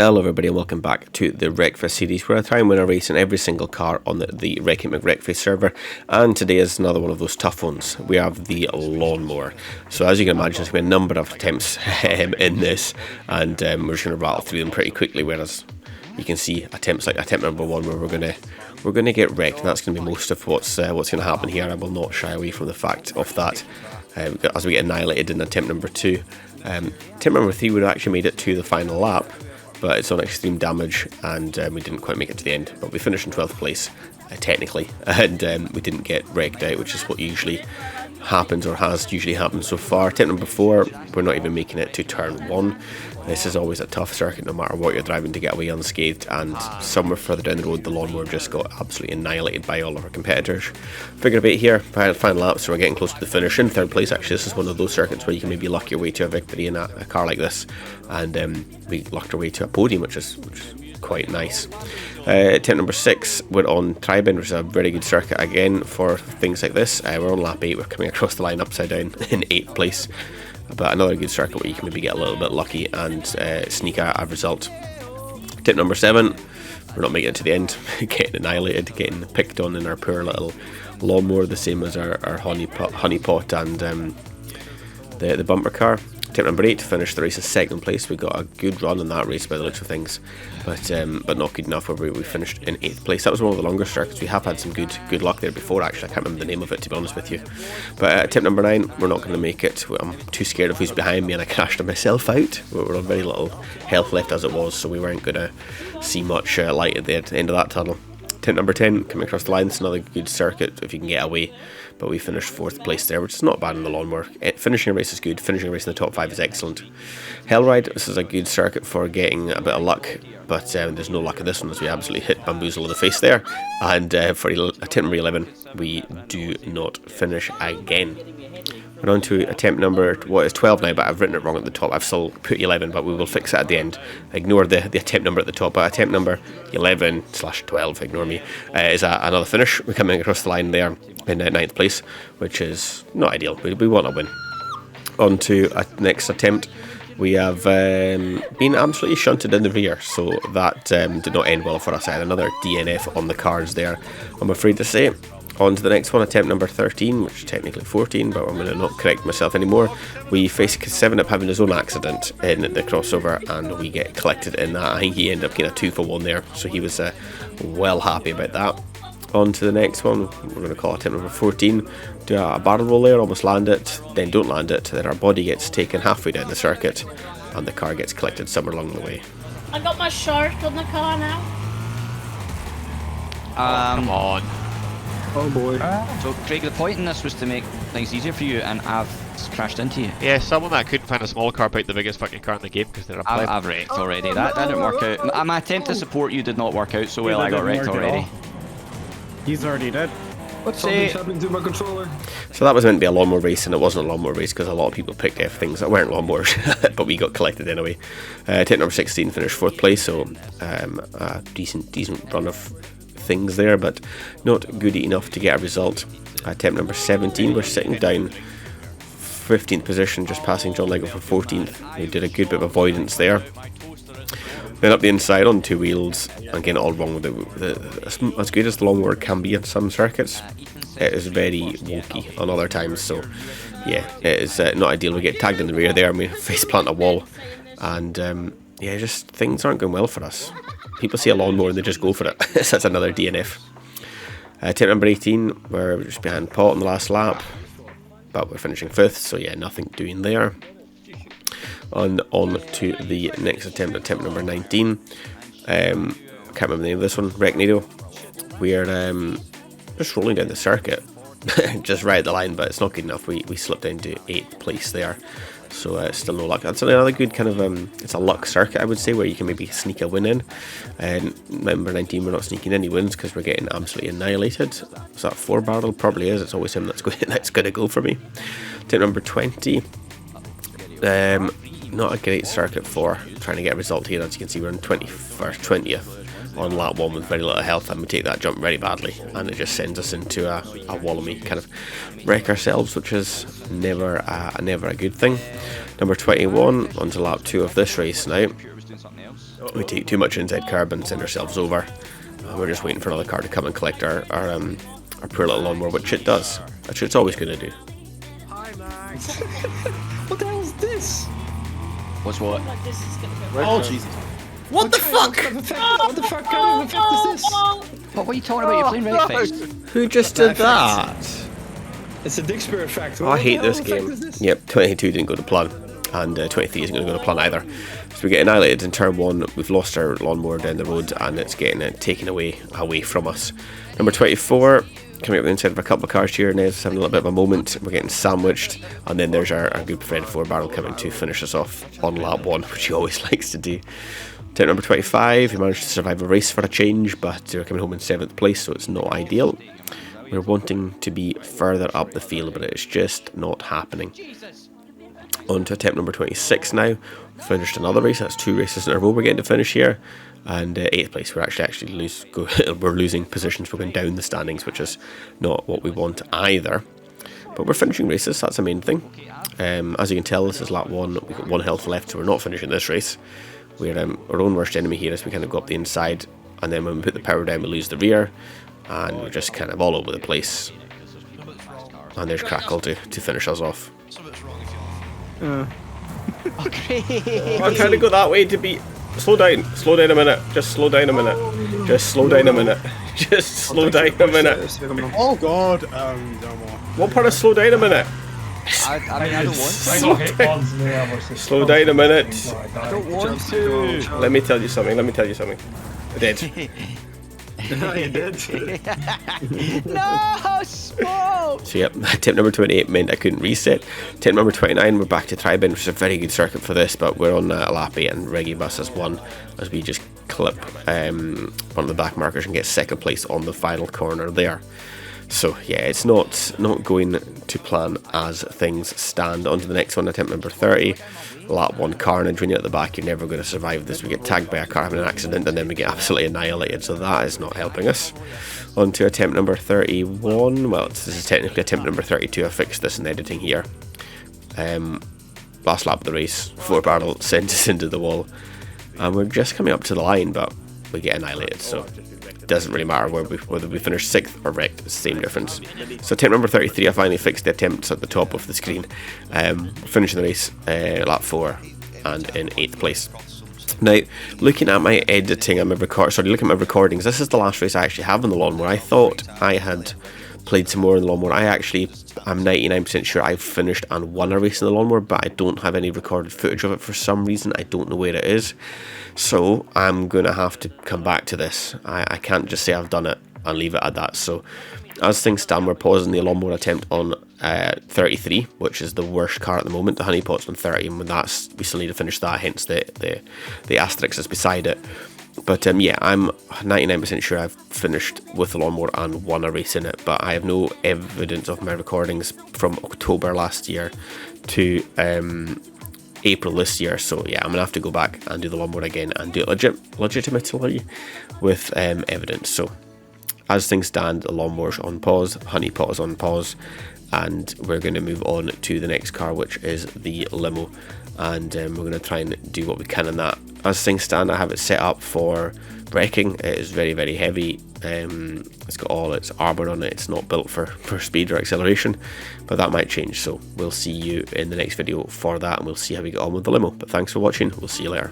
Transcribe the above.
Hello everybody and welcome back to the Wreckfest series, where I try and win a race in every single car on the Wreckfest server, and today is another one of those tough ones. We have the Lawnmower. So as you can imagine, there's going to be a number of attempts in this, and we're just going to rattle through them pretty quickly, whereas you can see attempts like attempt number 1 where we're going to get wrecked, and that's going to be most of what's going to happen here. I will not shy away from the fact of that as we get annihilated in attempt number 2. Attempt number 3 would have actually made it to the final lap, but it's on extreme damage, and we didn't quite make it to the end. But we finished in 12th place, technically, and we didn't get wrecked out, which is what usually happens, or has usually happened so far. Attempt number 4, we're not even making it to turn 1. This is always a tough circuit no matter what you're driving to get away unscathed, and somewhere further down the road the Lawnmower just got absolutely annihilated by all of our competitors. Figure of 8 here, final lap, so we're getting close to the finish. In 3rd place, actually, this is one of those circuits where you can maybe luck your way to a victory in a car like this, and we lucked our way to a podium, which is quite nice. Attempt number 6, we're on Tribend, which is a very good circuit again for things like this. We're on lap 8, we're coming across the line upside down in 8th place. But another good circuit where you can maybe get a little bit lucky and sneak a result. Tip number 7, we're not making it to the end, getting annihilated, getting picked on in our poor little Lawnmower, the same as our Honeypot and the bumper car. Tip number 8, finished the race in 2nd place. We got a good run in that race by the looks of things, but not good enough where we finished in 8th place. That was one of the longer circuits. We have had some good luck there before, actually. I can't remember the name of it, to be honest with you. But tip number 9, we're not going to make it. I'm too scared of who's behind me, and I crashed myself out. We were on very little health left as it was, so we weren't going to see much light at the end of that tunnel. Tip number 10, coming across the line. It's another good circuit if you can get away, but we finished 4th place there, which is not bad in the Lawnmower. Finishing a race is good, finishing a race in the top 5 is excellent. Hellride, this is a good circuit for getting a bit of luck, but there's no luck in this one as we absolutely hit Bamboozle in the face there. And for attempt number 11, we do not finish again. We're on to attempt number 12 now, but I've written it wrong at the top. I've still put 11, but we will fix it at the end. Ignore the attempt number at the top. But attempt number 11/12, ignore me, is another finish. We're coming across the line there in 9th place, which is not ideal. We want to win. On to next attempt. We have been absolutely shunted in the rear, so that did not end well for us. I had another DNF on the cards there, I'm afraid to say. On to the next one, attempt number 13, which is technically 14, but I'm going to not correct myself anymore. We face K7 up having his own accident in the crossover, and we get collected in that. I think he ended up getting a 2 for 1 there, so he was well happy about that. On to the next one, we're going to call attempt number 14. Do a barrel roll there, almost land it, then don't land it, then our body gets taken halfway down the circuit, and the car gets collected somewhere along the way. I got my shark on the car now. Come on. Oh boy. So Craig, the point in this was to make things easier for you, and I've crashed into you. Yeah, someone that couldn't find a small car picked the biggest fucking car in the game because they're a pleb. I've wrecked already. That didn't work out. My attempt to support you did not work out so well. I got wrecked already. He's already dead. What's happening to my controller? So that was meant to be a Lawnmower race, and it wasn't a Lawnmower race because a lot of people picked things that weren't Lawnmowers, but we got collected anyway. Attempt number 16, finished 4th place, so a decent run of things there, but not good enough to get a result. Attempt number 17, we're sitting down 15th position, just passing John Lego for 14th. We did a good bit of avoidance there. Then up the inside on 2 wheels, and getting it all wrong with it. As good as the Lawnmower can be in some circuits, it is very wonky on other times, so yeah, it is not ideal. We get tagged in the rear there, and we face plant a wall, and yeah, just things aren't going well for us. People see a Lawnmower and they just go for it. So that's another DNF. Attempt number 18, we're just behind Pot on the last lap, but we're finishing 5th, so yeah, nothing doing there. On to the next attempt number 19. I can't remember the name of this one, Wrecknado. We're just rolling down the circuit, just right at the line, but it's not good enough. We slipped down to 8th place there. So still no luck. That's another good kind of, it's a luck circuit, I would say, where you can maybe sneak a win in. Number 19, we're not sneaking any wins because we're getting absolutely annihilated. Is that 4 barrel? Probably is. It's always him that's going to go for me. Tip number 20. Not a great circuit for trying to get a result here. As you can see, we're in 20th on lap 1 with very little health, and we take that jump very badly, and it just sends us into a wall, and we kind of wreck ourselves, which is never a good thing. Number 21, on to lap 2 of this race now. We take too much inside curb and send ourselves over. We're just waiting for another car to come and collect our poor little lawnmower, which it does. That's what it's always going to do. What the hell is this? What's what? Like this is gonna go. Oh Jesus! What the fuck? What the fuck kind of effect is this? What are you talking about? You're playing Wreckfest. Who just did that? It's a dick spear effect. Oh, I hate this game. Yep, 22 didn't go to plan, and 23 isn't going to go to plan either. So we get annihilated in turn 1. We've lost our lawnmower down the road, and it's getting it taken away from us. Number 24. Coming up the inside of a couple of cars here, Nez having a little bit of a moment. We're getting sandwiched, and then there's our good friend 4Barrel coming to finish us off on lap 1, which he always likes to do. Attempt number 25, he managed to survive a race for a change, but we're coming home in 7th place, so it's not ideal. We're wanting to be further up the field, but it's just not happening. On to attempt number 26 now. Finished another race. That's 2 races in a row we're getting to finish here. And 8th place, we're we're losing positions. We're going down the standings, which is not what we want either. But we're finishing races, that's the main thing. As you can tell, this is lap 1. We've got 1 health left, so we're not finishing this race. We're our own worst enemy here as we kind of go up the inside, and then when we put the power down we lose the rear, and we're just kind of all over the place. And there's Crackle to finish us off. Okay. I'm trying to go that way to be... Slow down a minute, just slow down a minute. Just slow down a minute. Just slow down a minute. Oh god, What part of slow down a minute? I mean, I don't want to. I got hit once and then I was just... Slow down a minute. I don't want to. Let me tell you something, I did. You did. No, smoke! So yep, tip number 28 meant I couldn't reset. Tip number 29, we're back to Tribend, which is a very good circuit for this, but we're on lap 8 and Reggie Bus has won as we just clip one of the back markers and get 2nd place on the final corner there. So yeah, it's not going to plan as things stand. On to the next one, attempt number 30. Lap 1 carnage. When you're at the back, you're never going to survive this. We get tagged by a car having an accident, and then we get absolutely annihilated, so that is not helping us. On to attempt number 31. Well, this is technically attempt number 32. I fixed this in editing here. Last lap of the race, 4Barrel sent us into the wall, and we're just coming up to the line, but we get annihilated, so it doesn't really matter whether we finish 6th or wrecked, it's the same difference. So attempt number 33, I finally fixed the attempts at the top of the screen. Finishing the race, lap 4 and in 8th place. Now, looking at my editing and looking at my recordings, this is the last race I actually have on the lawnmower. I thought I had played some more in the lawnmower. I'm 99% sure I've finished and won a race in the lawnmower, but I don't have any recorded footage of it for some reason. I don't know where it is. So I'm going to have to come back to this. I can't just say I've done it and leave it at that. So as things stand, we're pausing the lawnmower attempt on 33, which is the worst car at the moment. The Honeypot's on 30, and with that, we still need to finish that, hence the asterisk is beside it. But yeah, I'm 99% sure I've finished with the lawnmower and won a race in it, but I have no evidence of my recordings from October last year to April this year. So yeah, I'm gonna have to go back and do the lawnmower again and do it legitimately with evidence. So as things stand, the lawnmower's on pause, Honeypot is on pause, and we're going to move on to the next car, which is the limo, and we're going to try and do what we can in that. As things stand, I have it set up for wrecking. It is very, very heavy. It's got all its armour on it. It's not built for speed or acceleration, but that might change, so we'll see you in the next video for that, and we'll see how we get on with the limo. But thanks for watching, we'll see you later.